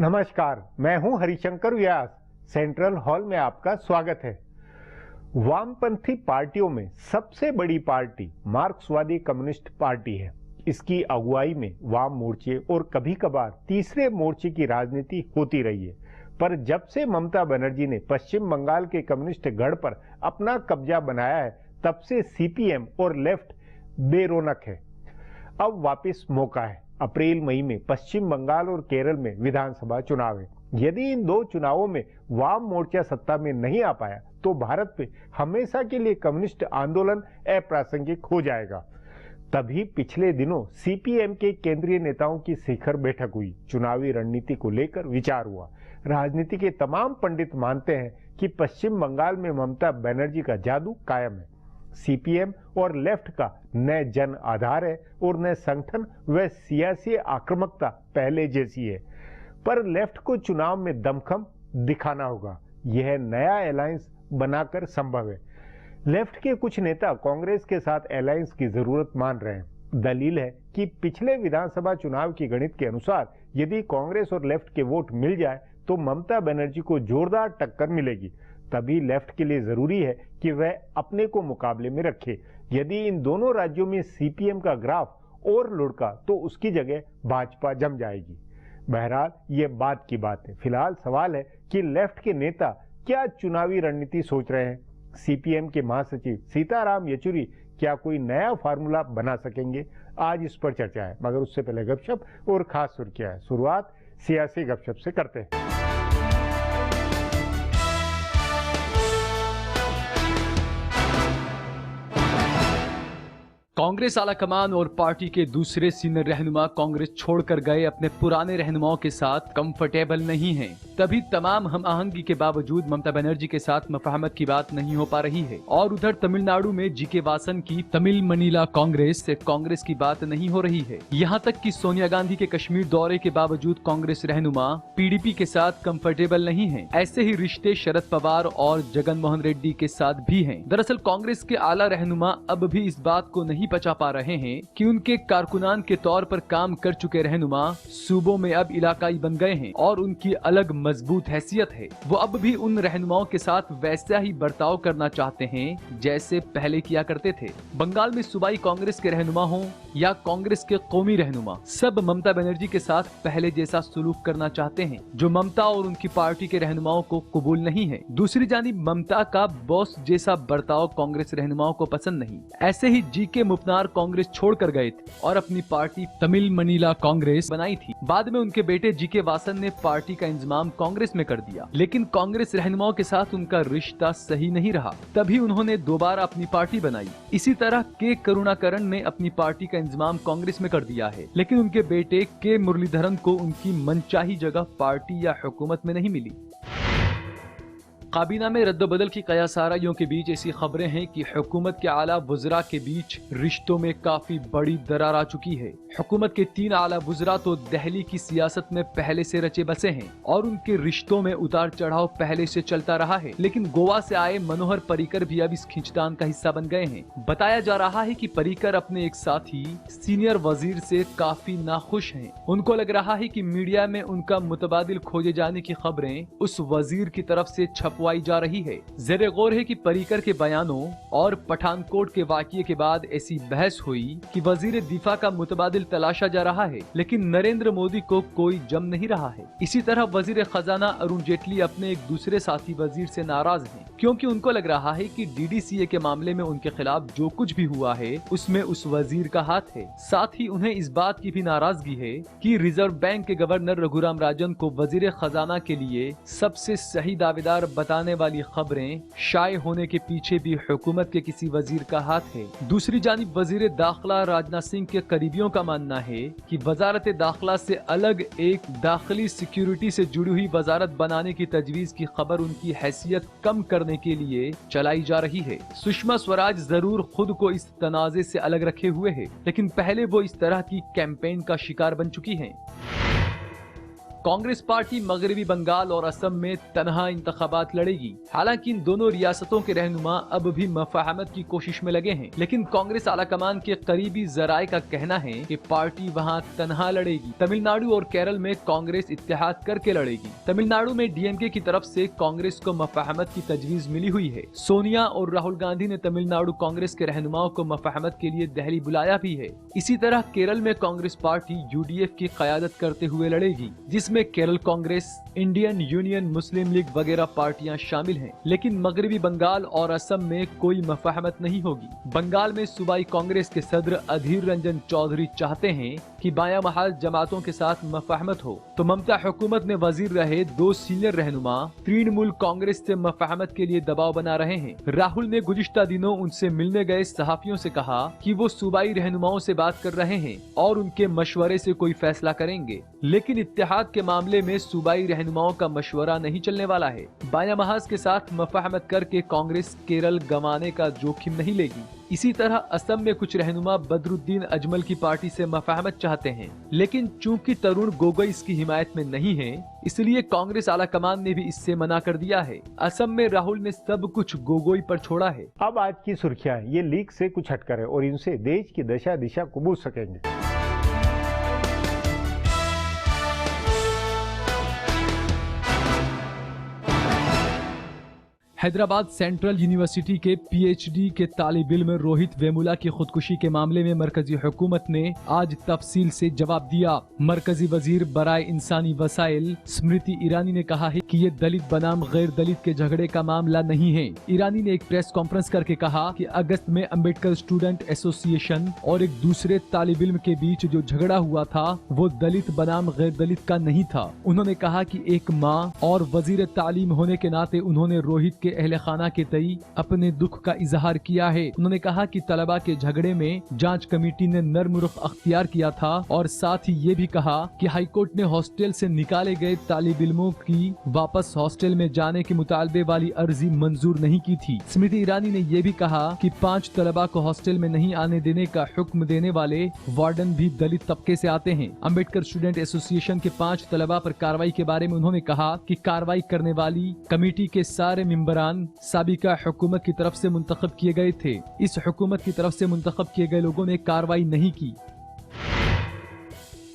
नमस्कार, मैं हूं हरिशंकर व्यास। सेंट्रल हॉल में आपका स्वागत है। वामपंथी पार्टियों में सबसे बड़ी पार्टी मार्क्सवादी कम्युनिस्ट पार्टी है। इसकी अगुवाई में वाम मोर्चे और कभी कभार तीसरे मोर्चे की राजनीति होती रही है, पर जब से ममता बनर्जी ने पश्चिम बंगाल के कम्युनिस्ट गढ़ पर अपना कब्जा बनाया है, तब से सीपीएम और लेफ्ट बेरोनक है। अब वापस मौका है। अप्रैल मई में पश्चिम बंगाल और केरल में विधानसभा चुनाव है। यदि इन दो चुनावों में वाम मोर्चा सत्ता में नहीं आ पाया तो भारत में हमेशा के लिए कम्युनिस्ट आंदोलन अप्रासंगिक हो जाएगा। तभी पिछले दिनों सीपीएम के केंद्रीय नेताओं की शिखर बैठक हुई। चुनावी रणनीति को लेकर विचार हुआ। राजनीति के तमाम पंडित मानते हैं कि पश्चिम बंगाल में ममता बनर्जी का जादू कायम है। सीपीएम और लेफ्ट का न जन आधार है और न संगठन व सियासी आक्रामकता पहले जैसी है, पर लेफ्ट को चुनाव में दमखम दिखाना होगा। यह नया अलायंस बनाकर संभव है। लेफ्ट के कुछ नेता कांग्रेस के साथ अलायंस की जरूरत मान रहे हैं। दलील है कि पिछले विधानसभा चुनाव की गणित के अनुसार यदि कांग्रेस और लेफ्ट के वोट मिल जाए तो ममता बनर्जी को जोरदार टक्कर मिलेगी। तभी लेफ्ट के लिए जरूरी है कि वह अपने को मुकाबले में रखे। यदि इन दोनों राज्यों में सीपीएम का ग्राफ और लुढ़का तो उसकी जगह भाजपा जम जाएगी। बहरहाल ये बात की बात है। फिलहाल सवाल है कि लेफ्ट के नेता क्या चुनावी रणनीति सोच रहे हैं। सीपीएम के महासचिव सीताराम येचुरी क्या कोई नया फार्मूला बना सकेंगे? आज इस पर चर्चा है, मगर उससे पहले गपशप और खास सुर्खियां है। शुरुआत सियासी गपशप से करते हैं। कांग्रेस आलाकमान और पार्टी के दूसरे सीनियर रहनुमा कांग्रेस छोड़कर गए अपने पुराने रहनुमाओं के साथ कंफर्टेबल नहीं हैं। तभी तमाम हम आहंगी के बावजूद ममता बनर्जी के साथ मफाहमत की बात नहीं हो पा रही है। और उधर तमिलनाडु में जीके वासन की तमिल मनीला कांग्रेस से कांग्रेस की बात नहीं हो रही है। यहाँ तक कि सोनिया गांधी के कश्मीर दौरे के बावजूद कांग्रेस रहनुमा पीडीपी के साथ कंफर्टेबल नहीं है। ऐसे ही रिश्ते शरद पवार और जगन मोहन रेड्डी के साथ भी हैं। दरअसल कांग्रेस के आला रहनुमा अब भी इस बात को नहीं पचा पा रहे हैं कि उनके कारकुनान के तौर पर काम कर चुके रहनुमा सूबों में अब इलाकाई बन गए हैं और उनकी अलग मजबूत हैसियत है। वो अब भी उन रहनुमाओं के साथ वैसा ही बर्ताव करना चाहते हैं जैसे पहले किया करते थे। बंगाल में सूबाई कांग्रेस के रहनुमा हो या कांग्रेस के कौमी रहनुमा, सब ममता बनर्जी के साथ पहले जैसा सुलूक करना चाहते हैं, जो ममता और उनकी पार्टी के रहनुमाओं को कबूल नहीं है। दूसरी जानिब ममता का बॉस जैसा बर्ताव कांग्रेस रहनुमाओं को पसंद नहीं। ऐसे ही जीके मुपनार कांग्रेस छोड़कर गए थे और अपनी पार्टी तमिल मनीला कांग्रेस बनाई थी। बाद में उनके बेटे जीके वासन ने पार्टी का इंतजाम कांग्रेस में कर दिया, लेकिन कांग्रेस रहनुमाओं के साथ उनका रिश्ता सही नहीं रहा। तभी उन्होंने दोबारा अपनी पार्टी बनाई। इसी तरह के करुणाकरण ने अपनी पार्टी का इंतजाम कांग्रेस में कर दिया है, लेकिन उनके बेटे के मुरलीधरन को उनकी मनचाही जगह पार्टी या हुकूमत में नहीं मिली। काबीना में रद्दबदल की कयासाराइयों के बीच ऐसी खबरें हैं कि हुकूमत के आला वुज़रा के बीच रिश्तों में काफी बड़ी दरार आ चुकी है। हुकूमत के 3 आला वुज़रा तो दिल्ली की सियासत में पहले से रचे बसे हैं और उनके रिश्तों में उतार चढ़ाव पहले से चलता रहा है, लेकिन गोवा से आए मनोहर पर्रिकर भी अब इस खींचतान का हिस्सा बन गए हैं। बताया जा रहा है कि पर्रिकर अपने एक साथी सीनियर वजीर से काफी नाखुश हैं। उनको लग रहा है कि मीडिया में उनका मुतबादिल खोजे जाने की खबरें उस वजीर की तरफ से छपवाई जा रही है। ज़ेरे गौर है कि पर्रिकर के बयानों और पठानकोट के वाकये के बाद ऐसी बहस हुई कि वजीर दिफा का मुतबादिल तलाशा जा रहा है, लेकिन नरेंद्र मोदी को कोई जम नहीं रहा है। इसी तरह वजीर खजाना अरुण जेटली अपने एक दूसरे साथी वजीर से नाराज हैं, क्योंकि उनको लग रहा है कि डीडीसीए के मामले में उनके खिलाफ जो कुछ भी हुआ है उसमें उस वजीर का हाथ है। साथ ही उन्हें इस बात की भी नाराजगी है कि रिजर्व बैंक के गवर्नर रघुराम राजन को वजीर खजाना के लिए सबसे सही दावेदार बताने वाली खबरें शाये होने के पीछे भी हुकूमत के किसी वजीर का हाथ है। दूसरी जानिब वजीर दाखिला राजनाथ सिंह के करीबियों का मानना है कि वजारत दाखिला से अलग एक दाखिली सिक्योरिटी से जुड़ी हुई वजारत बनाने की तजवीज की खबर उनकी हैसियत कम करने के लिए चलाई जा रही है। सुषमा स्वराज जरूर खुद को इस तनाजे से अलग रखे हुए है, लेकिन पहले वो इस तरह की कैंपेन का शिकार बन चुकी हैं। कांग्रेस पार्टी मगरबी बंगाल और असम में तनहा इंतखाबात लड़ेगी। हालांकि इन दोनों रियासतों के रहनुमा अब भी मफाहमत की कोशिश में लगे हैं, लेकिन कांग्रेस आलाकमान के करीबी जराये का कहना है कि पार्टी वहां तनहा लड़ेगी। तमिलनाडु और केरल में कांग्रेस इत्तेहाद करके लड़ेगी। तमिलनाडु में डीएमके की तरफ से कांग्रेस को मफाहमत की तजवीज मिली हुई है। सोनिया और राहुल गांधी ने तमिलनाडु कांग्रेस के रहनुमाओं को मफाहमत के लिए दिल्ली बुलाया भी है। इसी तरह केरल में कांग्रेस पार्टी यूडीएफ की क़यादत करते हुए लड़ेगी, जिसमें केरल कांग्रेस, इंडियन यूनियन मुस्लिम लीग वगैरह पार्टियां शामिल हैं। लेकिन मगरबी बंगाल और असम में कोई मफाहमत नहीं होगी। बंगाल में सूबाई कांग्रेस के सदर अधीर रंजन चौधरी चाहते हैं कि बायां महाल जमातों के साथ मफाहमत हो, तो ममता हुकूमत में वजीर रहे 2 सीनियर रहनुमा तृणमूल कांग्रेस से मफाहमत के लिए दबाव बना रहे हैं। राहुल ने गुज़िश्ता दिनों उनसे मिलने गए सहाफियों से कहा कि वो सूबाई रहनुमाओं से बात कर रहे हैं और उनके मशवरे से कोई फैसला करेंगे, लेकिन इत्तेहाद के मामले में सूबाई रहनुमाओं का मशवरा नहीं चलने वाला है। बायां महाज के साथ मफाहमत करके कांग्रेस केरल गंवाने का जोखिम नहीं लेगी। इसी तरह असम में कुछ रहनुमा बदरुद्दीन अजमल की पार्टी से मफाहमत चाहते हैं, लेकिन चूंकि तरुण गोगोई इसकी हिमायत में नहीं है, इसलिए कांग्रेस आलाकमान ने भी इससे मना कर दिया है। असम में राहुल ने सब कुछ गोगोई पर छोड़ा है। अब आज की सुर्खियां ये लीक से कुछ हटकर है और इनसे देश की दशा दिशा को बूझ सकेंगे। हैदराबाद सेंट्रल यूनिवर्सिटी के पीएचडी के तालिब इल्म रोहित वेमुला की खुदकुशी के मामले में मरकजी हुकूमत ने आज तफसील से जवाब दिया। मरकजी वजीर बराए इंसानी वसाइल स्मृति ईरानी ने कहा है कि ये दलित बनाम गैर दलित के झगड़े का मामला नहीं है। ईरानी ने एक प्रेस कॉन्फ्रेंस करके कहा कि अगस्त में अम्बेडकर स्टूडेंट एसोसिएशन और एक दूसरे तालिब इल्म के बीच जो झगड़ा हुआ था वो दलित बनाम गैर दलित का नहीं था। उन्होंने कहा कि एक माँ और वजीर तालीम होने के नाते उन्होंने रोहित के अहले खाना के तई अपने दुख का इजहार किया है। उन्होंने कहा कि तलबा के झगड़े में जांच कमेटी ने नर्म रुख अख्तियार किया था और साथ ही ये भी कहा कि हाईकोर्ट ने हॉस्टल से निकाले गए तालिब इल्मों की वापस हॉस्टल में जाने के मुतालबे वाली अर्जी मंजूर नहीं की थी। स्मृति ईरानी ने यह भी कहा कि 5 तलबा को हॉस्टल में नहीं आने देने का हुक्म देने वाले वार्डन भी दलित तबके से आते हैं। अम्बेडकर स्टूडेंट एसोसिएशन के 5 तलबा पर कार्रवाई के बारे में उन्होंने कहा कि कार्रवाई करने वाली कमेटी के सारे मेंबरान साबिका हुकूमत की तरफ से मुंतखब किए गए थे। इस हुकूमत की तरफ से मुंतखब किए गए लोगों ने कार्रवाई नहीं की।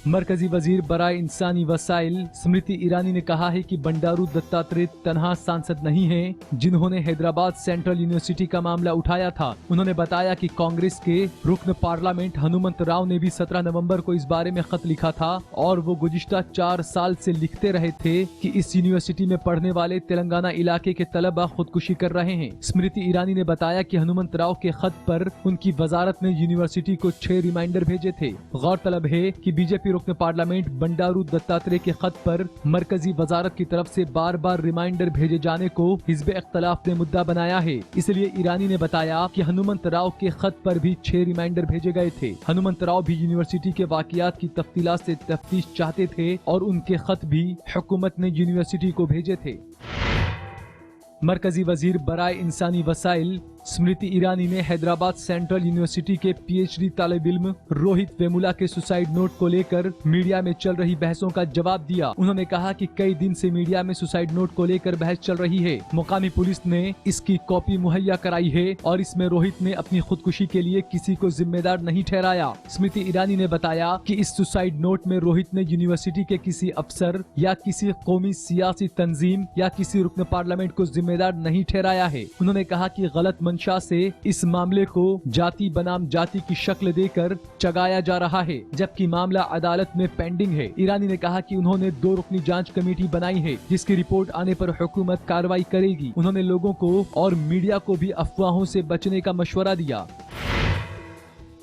मरकजी वजीर बराए इंसानी वसाइल स्मृति ईरानी ने कहा है कि बंडारू दत्तात्रेय तनहा सांसद नहीं हैं, जिन्होंने हैदराबाद सेंट्रल यूनिवर्सिटी का मामला उठाया था। उन्होंने बताया कि कांग्रेस के रुकन पार्लियामेंट हनुमंत राव ने भी 17 नवंबर को इस बारे में खत लिखा था और वो गुज़िश्ता 4 साल से लिखते रहे थे कि इस यूनिवर्सिटी में पढ़ने वाले तेलंगाना इलाके के तलबा खुदकुशी कर रहे हैं। स्मृति ईरानी ने बताया कि हनुमंत राव के खत पर उनकी वजारत ने यूनिवर्सिटी को 6 रिमाइंडर भेजे थे। गौरतलब है कि बीजेपी रुकन पार्लियामेंट बंडारू दत्तात्रेय के खत पर मरकजी वजारत की तरफ से बार बार रिमाइंडर भेजे जाने को हिज़्ब इख्तिलाफ ने मुद्दा बनाया है। इसलिए ईरानी ने बताया कि हनुमंत राव के खत पर भी 6 रिमाइंडर भेजे गए थे। हनुमंत राव भी यूनिवर्सिटी के वाकयात की तफ्तीलात से तफ्तीश चाहते थे और उनके खत भी हुकूमत ने यूनिवर्सिटी को भेजे थे। मरकजी वजीर बराए इंसानी वसाइल स्मृति ईरानी ने हैदराबाद सेंट्रल यूनिवर्सिटी के पीएचडी तालिब इल्म रोहित वेमुला के सुसाइड नोट को लेकर मीडिया में चल रही बहसों का जवाब दिया। उन्होंने कहा कि कई दिन से मीडिया में सुसाइड नोट को लेकर बहस चल रही है। मुकामी पुलिस ने इसकी कॉपी मुहैया कराई है और इसमें रोहित ने अपनी खुदकुशी के लिए किसी को जिम्मेदार नहीं ठहराया। स्मृति ईरानी ने बताया कि इस सुसाइड नोट में रोहित ने यूनिवर्सिटी के किसी अफसर या किसी कौमी सियासी तंजीम या किसी रुकन पार्लियामेंट को जिम्मेदार नहीं ठहराया है। उन्होंने कहा कि गलत मंशा से इस मामले को जाति बनाम जाति की शक्ल देकर चगाया जा रहा है, जबकि मामला अदालत में पेंडिंग है। ईरानी ने कहा कि उन्होंने 2 रुकनी जांच कमेटी बनाई है, जिसकी रिपोर्ट आने पर हुकूमत कार्रवाई करेगी। उन्होंने लोगों को और मीडिया को भी अफवाहों से बचने का मशवरा दिया।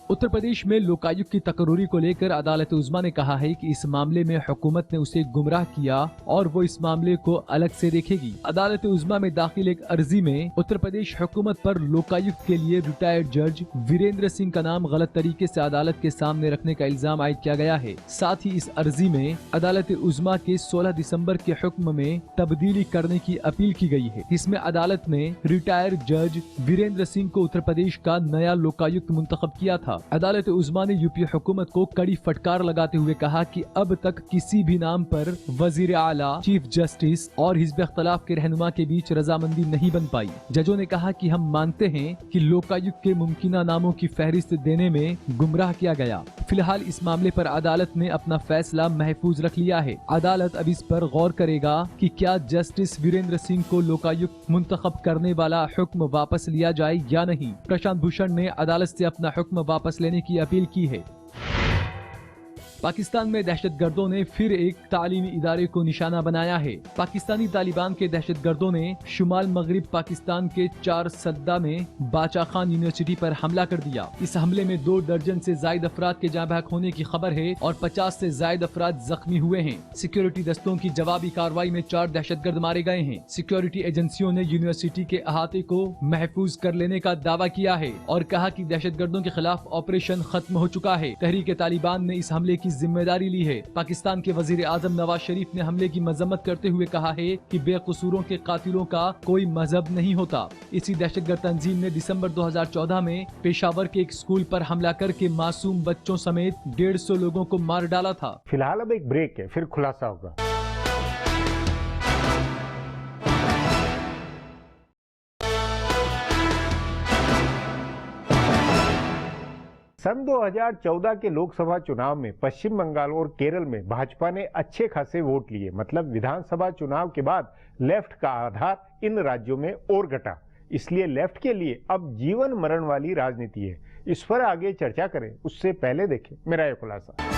उत्तर प्रदेश में लोकायुक्त की तकरीर को लेकर अदालत उज़्मा ने कहा है कि इस मामले में हुकूमत ने उसे गुमराह किया और वो इस मामले को अलग से देखेगी। अदालत उज़्मा में दाखिल एक अर्जी में उत्तर प्रदेश हुकूमत पर लोकायुक्त के लिए रिटायर्ड जज वीरेंद्र सिंह का नाम गलत तरीके से अदालत के सामने रखने का इल्जाम आयद किया गया है। साथ ही इस अर्जी में अदालत उज़्मा के 16 दिसंबर के हुक्म में तब्दीली करने की अपील की गई है। इसमें अदालत ने रिटायर्ड जज वीरेंद्र सिंह को उत्तर प्रदेश का नया लोकायुक्त मुंतखब किया था। था। अदालत उज़्मा ने यूपी हुकूमत को कड़ी फटकार लगाते हुए कहा कि अब तक किसी भी नाम पर वजीर आला, चीफ जस्टिस और हिज़्ब इख्तिलाफ के रहनुमा के बीच रजामंदी नहीं बन पाई। जजों ने कहा कि हम मानते हैं कि लोकायुक्त के मुमकिना नामों की फहरिस्त देने में गुमराह किया गया। फिलहाल इस मामले पर अदालत ने अपना फैसला महफूज रख लिया है। अदालत अब इस पर गौर करेगा कि क्या जस्टिस वीरेंद्र सिंह को लोकायुक्त मुंतखब करने वाला हुक्म वापस लिया जाए या नहीं। प्रशांत भूषण ने अदालत से अपना हुक्म वापस लेने की अपील की है। पाकिस्तान में दहशतगर्दों ने फिर एक तालीमी इदारे को निशाना बनाया है। पाकिस्तानी तालिबान के दहशतगर्दों ने शुमाल मगरिब पाकिस्तान के 4 सद्दा में बाचा खान यूनिवर्सिटी पर हमला कर दिया। इस हमले में 2 दर्जन से जायद अफराद के जाँ बहक होने की खबर है और 50 से जायद अफराद जख्मी हुए हैं। सिक्योरिटी दस्तों की जवाबी कार्रवाई में 4 दहशतगर्द मारे गए हैं। सिक्योरिटी एजेंसियों ने यूनिवर्सिटी के अहाते को महफूज कर लेने का दावा किया है और कहा कि दहशतगर्दों के खिलाफ ऑपरेशन खत्म हो चुका है। तहरीक तालिबान ने इस हमले की जिम्मेदारी ली है। पाकिस्तान के वजीर आजम नवाज शरीफ ने हमले की मजम्मत करते हुए कहा है कि बेकसूरों के कातिलों का कोई मजहब नहीं होता। इसी दहशतगर्द तंजीम ने दिसंबर 2014 में पेशावर के एक स्कूल पर हमला करके मासूम बच्चों समेत 150 लोगों को मार डाला था। फिलहाल अब एक ब्रेक है, फिर खुलासा होगा। सन 2014 के लोकसभा चुनाव में पश्चिम बंगाल और केरल में भाजपा ने अच्छे खासे वोट लिए। मतलब विधानसभा चुनाव के बाद लेफ्ट का आधार इन राज्यों में और घटा। इसलिए लेफ्ट के लिए अब जीवन मरण वाली राजनीति है। इस पर आगे चर्चा करें, उससे पहले देखें मेरा यह खुलासा।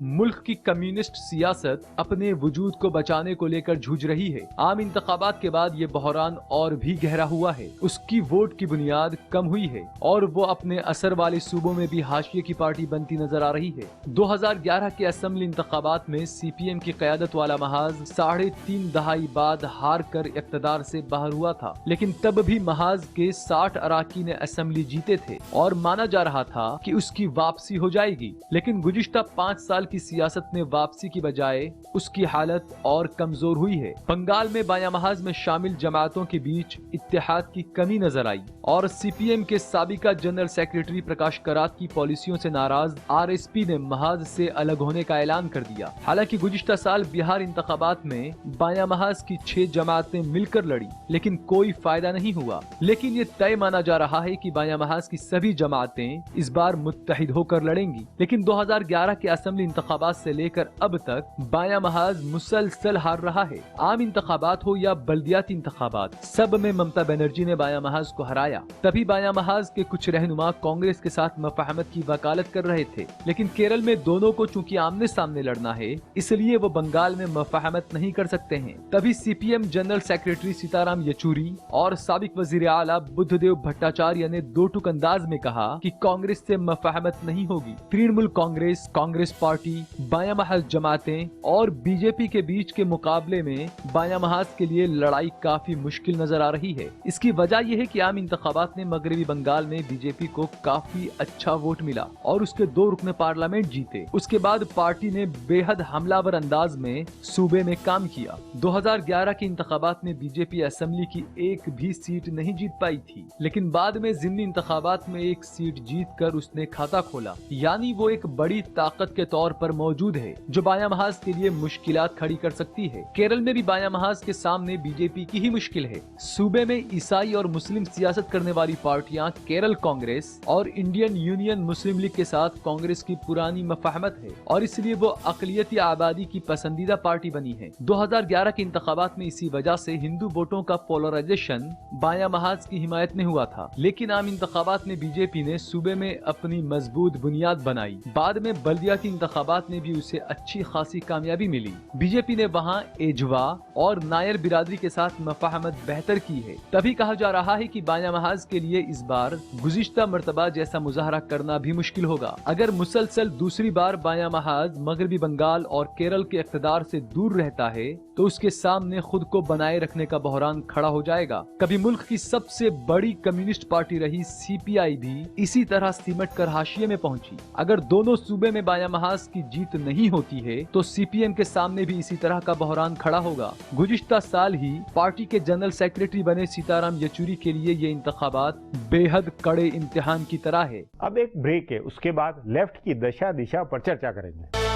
मुल्क की कम्युनिस्ट सियासत अपने वजूद को बचाने को लेकर जूझ रही है। आम इंतखाबात के बाद ये बहरान और भी गहरा हुआ है। उसकी वोट की बुनियाद कम हुई है और वो अपने असर वाले सूबों में भी हाशिए की पार्टी बनती नजर आ रही है। 2011 के असेंबली इंतखाबात में सीपीएम की क़यादत वाला महाज 3.5 दहाई बाद हार कर इक़्तिदार से बाहर हुआ था, लेकिन तब भी महाज के 60 अराकीन असेंबली जीते थे और माना जा रहा था कि उसकी वापसी हो जाएगी। लेकिन गुज़िश्ता 5 साल की सियासत में वापसी की बजाय उसकी हालत और कमजोर हुई है। बंगाल में बायां महाज में शामिल जमातों के बीच इत्तेहाद की कमी नजर आई और सीपीएम के साबिका जनरल सेक्रेटरी प्रकाश करात की पॉलिसियों से नाराज आरएसपी ने महाज से अलग होने का ऐलान कर दिया। हालांकि गुज़िश्ता साल बिहार इंतखाबात में बायां महाज की 6 जमातें मिलकर लड़ी, लेकिन कोई फायदा नहीं हुआ। लेकिन ये तय माना जा रहा है कि बायां महाज की सभी जमातें इस बार मुत्तहिद होकर लड़ेंगी। लेकिन 2011 के असेंबली इंतखाबात से लेकर अब तक बायां महाज मुसलसल हार रहा है। आम इंतखाबात हो या बल्दियाती इंतखाबात, सब में ममता बनर्जी ने बायां महाज को हराया। तभी बायां महाज के कुछ रहनुमा कांग्रेस के साथ मफाहमत की वकालत कर रहे थे, लेकिन केरल में दोनों को चूंकि आमने सामने लड़ना है, इसलिए वो बंगाल में मफाहमत नहीं कर सकते हैं। तभी CPM general secretary Sitaram Yechury और साबिक वजीर आला बुद्धदेव भट्टाचार्य ने 2 टूक अंदाज में कहा कि कांग्रेस से मफाहमत नहीं होगी। तृणमूल कांग्रेस, कांग्रेस पार्टी, बायां महाज जमातें और बीजेपी के बीच के मुकाबले में बायां महाज के लिए लड़ाई काफी मुश्किल नजर आ रही है। इसकी वजह यह है कि आम इंतखाबात में मगरबी बंगाल में बीजेपी को काफी अच्छा वोट मिला और उसके 2 रुकने पार्लियामेंट जीते। उसके बाद पार्टी ने बेहद हमलावर अंदाज में सूबे में काम किया। 2011 के इंतखाबात में बीजेपी असेंबली की एक भी सीट नहीं जीत पाई थी, लेकिन बाद में जिमनी इंतखाबात में एक सीट जीत कर उसने खाता खोला। यानी वो एक बड़ी ताकत के तौर पर मौजूद है जो बायां महाज के लिए मुश्किलात खड़ी कर सकती है। केरल में भी बायां महाज के सामने बीजेपी की ही मुश्किल है। सूबे में ईसाई और मुस्लिम सियासत करने वाली पार्टियां केरल कांग्रेस और इंडियन यूनियन मुस्लिम लीग के साथ कांग्रेस की पुरानी मफाहमत है और इसलिए वो अकलियती आबादी की पसंदीदा पार्टी बनी है। 2011 के इंतखाबात में इसी वजह से हिंदू वोटों का पोलराइजेशन बायां महाज की हिमायत में हुआ था, लेकिन आम इंतखाबात में बीजेपी ने सूबे में अपनी मजबूत बुनियाद बनाई। बाद में बल्दियाती इंतखाबात में भी उसे अच्छी खासी कामयाबी मिली। बीजेपी ने वहां एजवा और नायर बिरादरी के साथ मफाहमत बेहतर की है। तभी कहा जा रहा है कि बायां महाज के लिए इस बार गुज़िश्ता मर्तबा जैसा मुजाहरा करना भी मुश्किल होगा। अगर मुसलसल दूसरी बार बायां महाज मगरबी बंगाल और केरल के इक़्तिदार से दूर रहता है तो उसके सामने खुद को बनाए रखने का बहरान खड़ा हो जाएगा। कभी मुल्क की सबसे बड़ी कम्युनिस्ट पार्टी रही सीपीआई भी इसी तरह सिमट कर हाशिए में पहुंची। अगर दोनों सूबे में बायां महाज की की जीत नहीं होती है तो सीपीएम के सामने भी इसी तरह का बहरान खड़ा होगा। गुज़िश्ता साल ही पार्टी के जनरल सेक्रेटरी बने सीताराम येचुरी के लिए ये इंतखाबात बेहद कड़े इम्तिहान की तरह है। अब एक ब्रेक है, उसके बाद लेफ्ट की दशा दिशा पर चर्चा करेंगे।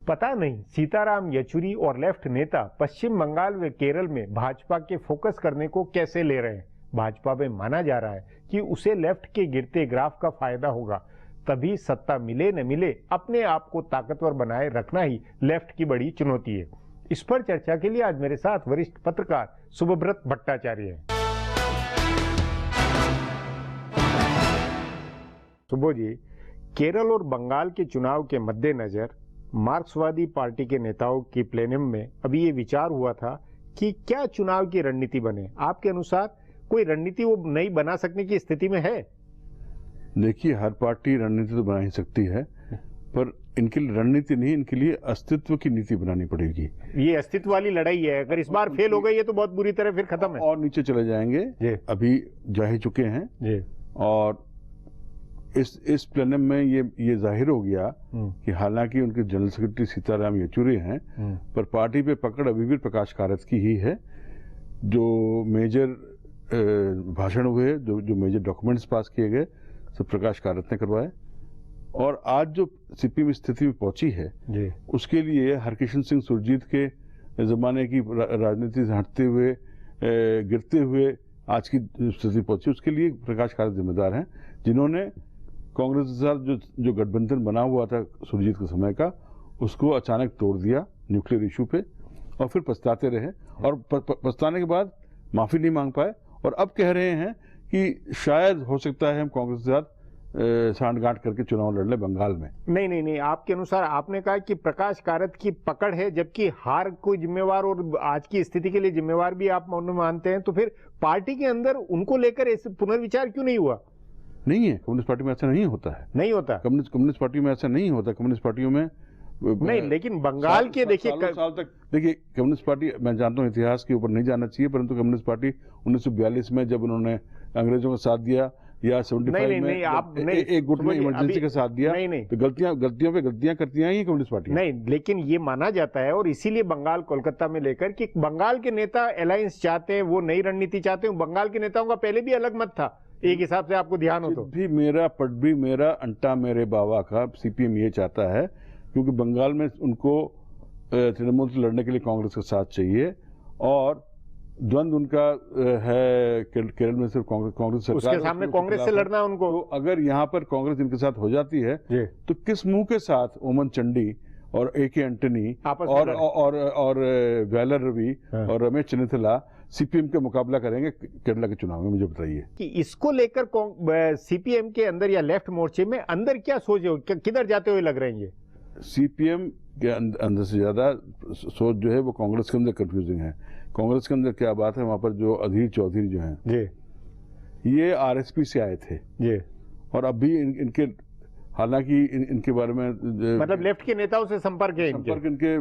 पता नहीं सीताराम येचुरी और लेफ्ट नेता पश्चिम बंगाल व केरल में भाजपा के फोकस करने को कैसे ले रहे हैं। भाजपा में माना जा रहा है कि उसे लेफ्ट के गिरते ग्राफ का फायदा होगा, तभी सत्ता मिले न मिले अपने आप को ताकतवर बनाए रखना ही लेफ्ट की बड़ी चुनौती है। इस पर चर्चा के लिए आज मेरे साथ वरिष्ठ पत्रकार शुभव्रत भट्टाचार्य हैं। सुबो जी, केरल और बंगाल के चुनाव के मद्देनजर मार्क्सवादी पार्टी के नेताओं की प्लेनम में अभी ये विचार हुआ था कि क्या चुनाव की रणनीति बने। आपके अनुसार कोई रणनीति वो नई बना सकने की स्थिति में है? देखिए, हर पार्टी रणनीति तो बना ही सकती है, पर इनके लिए रणनीति नहीं, इनके लिए अस्तित्व की नीति बनानी पड़ेगी। ये अस्तित्व वाली लड़ाई है, अगर इस बार फेल हो गई है तो बहुत बुरी तरह फिर खत्म है और नीचे चले जाएंगे। अभी जा ही चुके हैं जी। और इस प्लेनम में ये जाहिर हो गया कि हालांकि उनके जनरल सेक्रेटरी सीताराम येचुरी हैं, पर पार्टी पे पकड़ अभी भी प्रकाश कारत की ही है। जो मेजर भाषण हुए, जो मेजर डॉक्यूमेंट्स पास किए गए, सब प्रकाश कारत ने करवाए। और आज जो सीपीएम स्थिति में पहुंची है जी, उसके लिए हरकिशन सिंह सुरजीत के जमाने की राजनीति से हटते हुए गिरते हुए आज की स्थिति पहुंची, उसके लिए प्रकाश कारत जिम्मेदार हैं, जिन्होंने कांग्रेस के साथ जो गठबंधन बना हुआ था सुरजीत के समय का, उसको अचानक तोड़ दिया न्यूक्लियर इशू पे, और फिर पछताते रहे और पछताने के बाद माफी नहीं मांग पाए। और अब कह रहे हैं कि शायद हो सकता है हम कांग्रेस के साथ सांठगांठ करके चुनाव लड़ ले बंगाल में। नहीं, आपके अनुसार आपने कहा कि प्रकाश कारत की पकड़ है, जबकि हार को जिम्मेवार और आज की स्थिति के लिए जिम्मेवार भी आप मानते हैं, तो फिर पार्टी के अंदर उनको लेकर ऐसे पुनर्विचार क्यों नहीं हुआ? नहीं है, कम्युनिस्ट पार्टी में ऐसा नहीं होता है। नहीं होता, कम्युनिस्ट पार्टी में ऐसा नहीं होता। कम्युनिस्ट पार्टियों में नहीं, लेकिन बंगाल के देखिए साल तक देखिए, कम्युनिस्ट पार्टी, मैं जानता हूँ इतिहास के ऊपर नहीं जाना चाहिए, परंतु कम्युनिस्ट पार्टी 1942 में जब उन्होंने अंग्रेजों का साथ दिया, या 75 में आप एक गुट में इमरजेंसी का साथ दिया, नहीं, तो गलतियों पे गलतियां करती आई कम्युनिस्ट पार्टी नहीं। लेकिन ये माना जाता है, और इसीलिए बंगाल कोलकाता में लेकर कि बंगाल के नेता अलायंस चाहते हैं, वो नई रणनीति चाहते हैं। बंगाल के नेताओं का पहले भी अलग मत था, एक हिसाब से आपको ध्यान हो तो। भी मेरा पट भी मेरा अंटा मेरे बाबा का सीपीएम ये चाहता है, क्योंकि बंगाल में उनको तृणमूल से लड़ने के लिए कांग्रेस का साथ चाहिए, और द्वंद उनका है केरल में सिर्फ कांग्रेस सरकार, उसके सामने कांग्रेस से लड़ना है उनको। तो अगर यहाँ पर कांग्रेस इनके साथ हो जाती है तो किस मुंह के साथ ओमन चंडी और AK एंटनी और वेलर रवि और रमेश चन्नीथला सीपीएम के मुकाबला करेंगे केरला के चुनाव में? मुझे बताइए कि इसको लेकर सीपीएम के अंदर या लेफ्ट मोर्चे में अंदर क्या सोच है, किधर जाते हुए लग रहे हैं? सीपीएम के अंदर से ज्यादा सोच जो है वो कांग्रेस के अंदर कंफ्यूजिंग है। कांग्रेस के अंदर क्या बात है, वहां पर जो अधीर चौधरी जो हैं जी, ये आरएसपी से आए थे जी, और अब भी इनके हालांकि इनके बारे में मतलब लेफ्ट के नेताओं से संपर्क इनके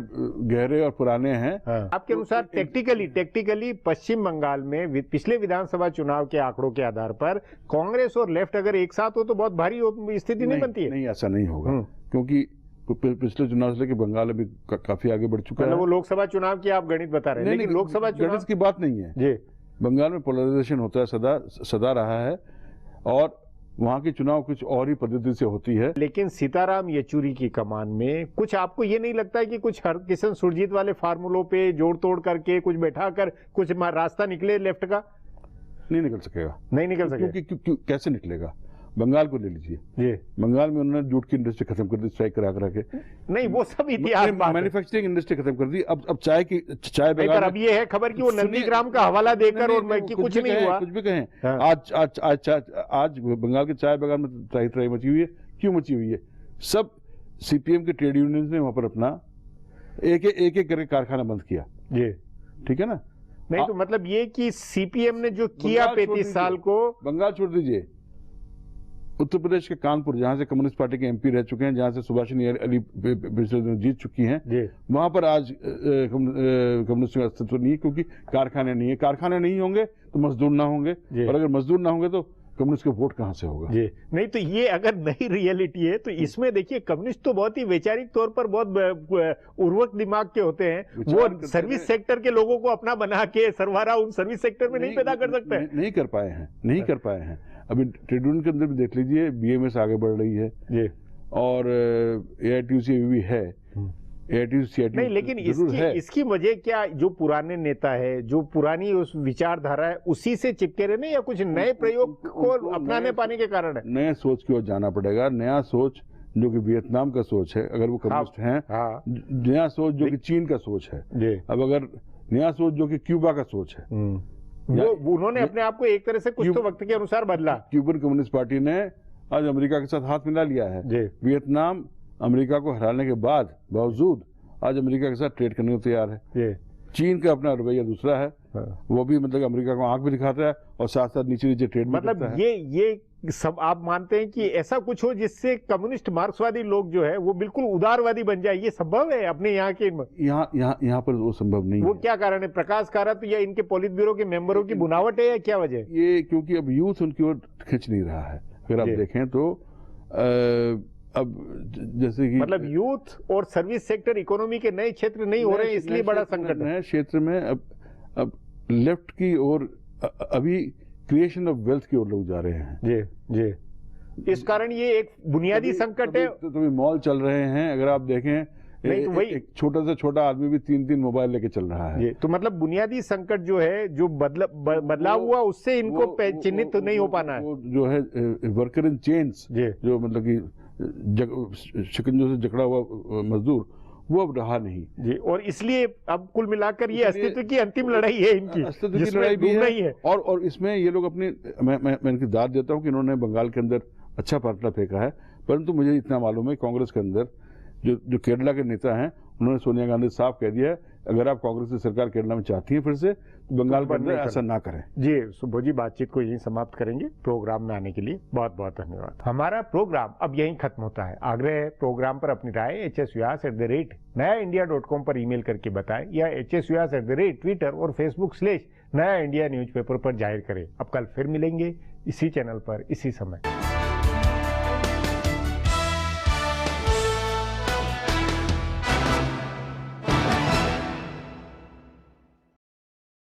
गहरे और पुराने हैं। हाँ। आपके अनुसार टेक्टिकली पश्चिम बंगाल में पिछले विधानसभा चुनाव के आंकड़ों के आधार पर कांग्रेस और लेफ्ट अगर एक साथ हो तो बहुत भारी स्थिति नहीं बनती है? नहीं, ऐसा नहीं होगा, क्योंकि पिछले चुनाव से लेकर बंगाल अभी काफी आगे बढ़ चुका है। वो लोकसभा चुनाव की आप गणित बता रहे हैं, लेकिन लोकसभा गणित की बात नहीं है जी। बंगाल में पोलराइजेशन होता है, सदा रहा है, और वहां के चुनाव कुछ और ही पद्धति से होती है। लेकिन सीताराम येचुरी की कमान में कुछ आपको ये नहीं लगता है कि कुछ हरकिशन सुरजीत वाले फार्मूलों पे जोड़ तोड़ करके कुछ बैठा कर कुछ रास्ता निकले लेफ्ट का? नहीं निकल सकेगा, नहीं निकल सकेगा। क्योंकि कैसे निकलेगा? बंगाल को ले लीजिए जी, बंगाल में उन्होंने जूट की इंडस्ट्री खत्म कर दी, स्ट्राइक करा के। नहीं, वो सब इतिहास, मैन्युफैक्चरिंग इंडस्ट्री खत्म कर दी। अब चाय बगान, अब ये है खबर कि वो नंदीग्राम का हवाला देकर और कुछ नहीं हुआ। कुछ भी कहें, आज बंगाल के चाय बगान में त्राही मची हुई है। क्यों मची हुई है? सब सीपीएम के ट्रेड यूनियन ने वहां पर अपना एक करके कारखाना बंद किया जी, ठीक है ना? नहीं तो मतलब ये कि सीपीएम ने जो किया 35 साल को, बंगाल छोड़ दीजिए, उत्तर प्रदेश के कानपुर, जहां से कम्युनिस्ट पार्टी के एमपी रह चुके हैं, जहां से सुभाषिनी अली पिछले दिनों जीत चुकी हैं, वहां पर आज कम्युनिस्ट का अस्तित्व नहीं है, क्योंकि कारखाने नहीं है। कारखाने नहीं होंगे तो मजदूर ना होंगे, और अगर मजदूर ना होंगे तो कम्युनिस्ट का वोट कहां से होगा? जी नहीं, तो ये अगर नई रियलिटी है तो इसमें देखिए कम्युनिस्ट तो बहुत ही वैचारिक तौर पर बहुत उर्वरक दिमाग के होते हैं। वो सर्विस सेक्टर के लोगों को अपना बना के सरवारा उन सर्विस सेक्टर में नहीं पैदा कर सकते हैं। नहीं कर पाए हैं, नहीं कर पाए हैं। अभी ट्रेड यूनियन के अंदर भी देख लीजिए, बीएमएस आगे बढ़ रही है जी, और एआईटीयूसी भी है, नहीं, लेकिन इसकी वजह क्या, जो पुराने नेता है, जो पुरानी उस विचारधारा है, उसी से चिपके रहने, या कुछ नए प्रयोग को अपनाने पाने के कारण है? नए सोच की ओर जाना पड़ेगा। नया सोच जो कि वियतनाम का सोच है, अगर वो कम्युनिस्ट हैं, नया सोच जो कि चीन का सोच है, अब अगर नया सोच जो कि क्यूबा का सोच है, वो उन्होंने अपने आप को एक तरह से कुछ तो वक्त के अनुसार बदला। क्यूबन कम्युनिस्ट पार्टी ने आज अमेरिका के साथ हाथ मिला लिया है। वियतनाम अमेरिका को हराने के बावजूद आज अमेरिका के साथ ट्रेड करने को तैयार है। चीन का अपना रवैया दूसरा है, वो भी मतलब अमेरिका को आंख भी दिखाता है और साथ साथ नीचे नीचे ट्रेड भी करता है। ये सब आप मानते हैं कि ऐसा कुछ हो जिससे कम्युनिस्ट मार्क्सवादी लोग जो है वो बिल्कुल उदारवादी बन जाए? ये संभव है अपने यहाँ के? यहाँ पर वो संभव नहीं। वो क्या कारण है? प्रकाश कारत या इनके पोलित ब्यूरो के मेंबरों की बुनावट है, या क्या वजह? ये क्योंकि अब यूथ उनकी ओर खिंच नहीं रहा है। अगर आप देखें तो अब जैसे कि मतलब यूथ और सर्विस सेक्टर इकोनॉमी के नए क्षेत्र नहीं हो रहे हैं, इसलिए बड़ा संकट है। नए क्षेत्र में अब लेफ्ट की ओर, अभी क्रिएशन ऑफ वेल्थ की ओर लोग जा रहे हैं। जी इस कारण ये एक बुनियादी संकट है। तो मॉल चल रहे हैं, अगर आप देखें नहीं तो वही एक छोटा से छोटा आदमी भी 3 मोबाइल लेके चल रहा है। तो मतलब बुनियादी संकट जो है, जो बदलाव हुआ, उससे इनको चिन्हित नहीं हो पाना है। जो है वर्कर इन चेन्स, जो मतलब कि शिकंजों से जकड़ा हुआ मजदूर, वो अब रहा नहीं जी। और इसलिए अब कुल मिलाकर ये अस्तित्व की अंतिम लड़ाई है इनकी, अस्तित्व की लड़ाई भी है। और इसमें ये लोग अपनी, मैं इनकी दाद देता हूँ कि इन्होंने बंगाल के अंदर अच्छा पार्टला फेंका है, परंतु मुझे इतना मालूम है कांग्रेस के अंदर जो केरला के नेता हैं, उन्होंने सोनिया गांधी साफ कह दिया है, अगर आप कांग्रेस की सरकार केरला में चाहती हैं फिर से, तो बंगाल के अंदर ऐसा ना करें। जी सुबोध जी, बातचीत को यहीं समाप्त करेंगे। प्रोग्राम में आने के लिए बहुत बहुत धन्यवाद। हमारा प्रोग्राम अब यहीं खत्म होता है। आग्रह है प्रोग्राम पर अपनी राय hsvyas@nayaindia.com पर ईमेल करके बताएं, या hsvyas@Twitter और Facebook/नया इंडिया न्यूज़पेपर पर जाहिर करें। अब कल फिर मिलेंगे इसी चैनल पर इसी समय।